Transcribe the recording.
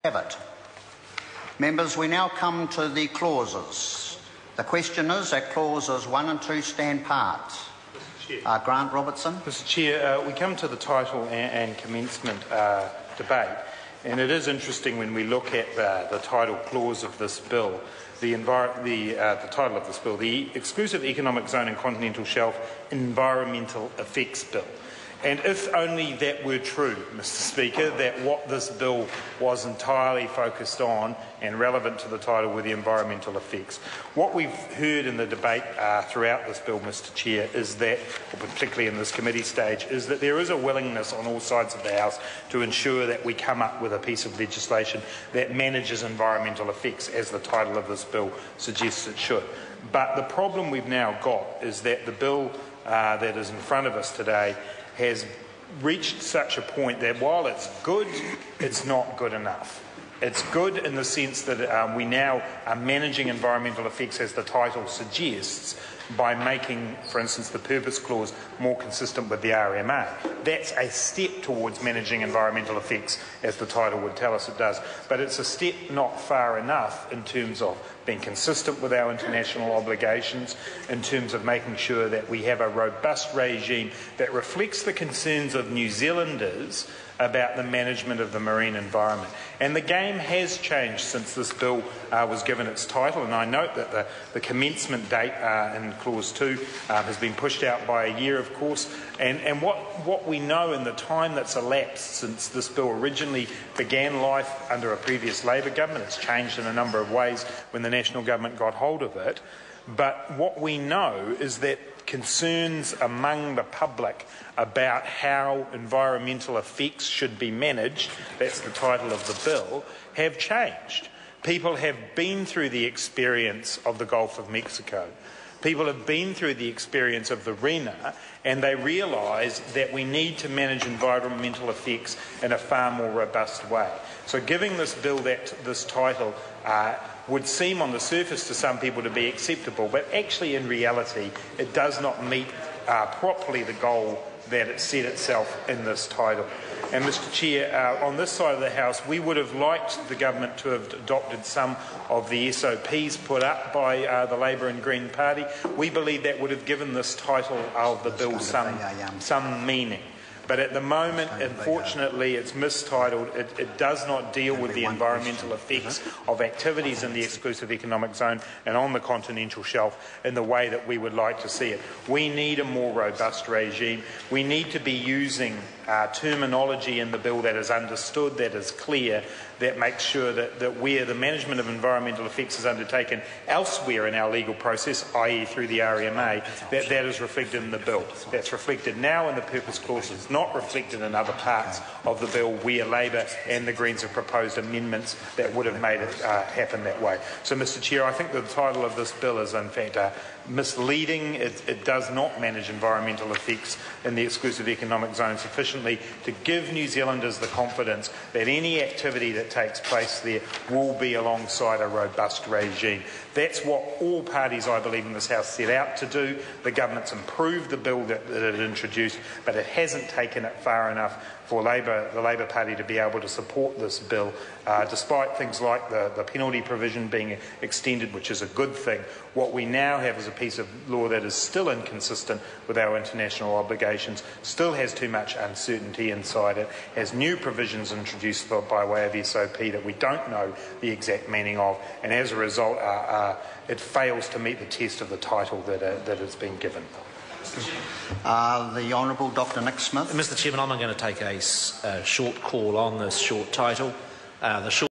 Have it. Members, we now come to the clauses. The question is that clauses 1 and 2 stand part. Grant Robertson. Mr Chair, we come to the title and commencement debate, and it is interesting when we look at the title clause of this bill, the title of this bill, the Exclusive Economic Zone and Continental Shelf Environmental Effects Bill. And if only that were true, Mr Speaker, that what this bill was entirely focused on and relevant to the title were the environmental effects. What we've heard in the debate throughout this bill, Mr Chair, is that, or particularly in this committee stage, is that there is a willingness on all sides of the House to ensure that we come up with a piece of legislation that manages environmental effects, as the title of this bill suggests it should. But the problem we've now got is that the bill that is in front of us today has reached such a point that while it's good, it's not good enough. It's good in the sense that we now are managing environmental effects, as the title suggests, by making, for instance, the purpose clause more consistent with the RMA. That's a step towards managing environmental effects, as the title would tell us it does. But it's a step not far enough in terms of being consistent with our international obligations, in terms of making sure that we have a robust regime that reflects the concerns of New Zealanders about the management of the marine environment. And the game has changed since this bill was given its title, and I note that the commencement date in Clause 2 has been pushed out by a year, of course, and what we know in the time that's elapsed since this bill originally began life under a previous Labor government, it's changed in a number of ways when the National Government got hold of it, but what we know is that concerns among the public about how environmental effects should be managed, that's the title of the bill, have changed. People have been through the experience of the Gulf of Mexico. People have been through the experience of the RENA, and they realise that we need to manage environmental effects in a far more robust way. So giving this bill this title would seem on the surface to some people to be acceptable, but actually in reality it does not meet properly the goal that it set itself in this title. And Mr Chair, on this side of the House, we would have liked the government to have adopted some of the SOPs put up by the Labor and Green Party. We believe that would have given this title of the bill some meaning. But at the moment, unfortunately, it's mistitled. It does not deal with the environmental effects of activities in the exclusive economic zone and on the continental shelf in the way that we would like to see it. We need a more robust regime. We need to be using terminology in the bill that is understood, that is clear, that makes sure that where the management of environmental effects is undertaken elsewhere in our legal process, i.e. through the RMA, that is reflected in the bill. That's reflected now in the purpose clause. It's not reflected in other parts of the bill where Labor and the Greens have proposed amendments that would have made it happen that way. So, Mr Chair, I think the title of this bill is in fact misleading. It does not manage environmental effects in the exclusive economic zone sufficiently to give New Zealanders the confidence that any activity that takes place there will be alongside a robust regime. That's what all parties, I believe, in this House set out to do. The government's improved the bill that it introduced, but it hasn't taken it far enough for the Labor Party to be able to support this bill, despite things like the penalty provision being extended, which is a good thing. What we now have is a piece of law that is still inconsistent with our international obligations, still has too much uncertainty inside it, has new provisions introduced by way of SOP that we don't know the exact meaning of, and as a result it fails to meet the test of the title that it's been given. The Honourable Dr Nick Smith. Mr Chairman, I'm going to take a short call on this short title. The short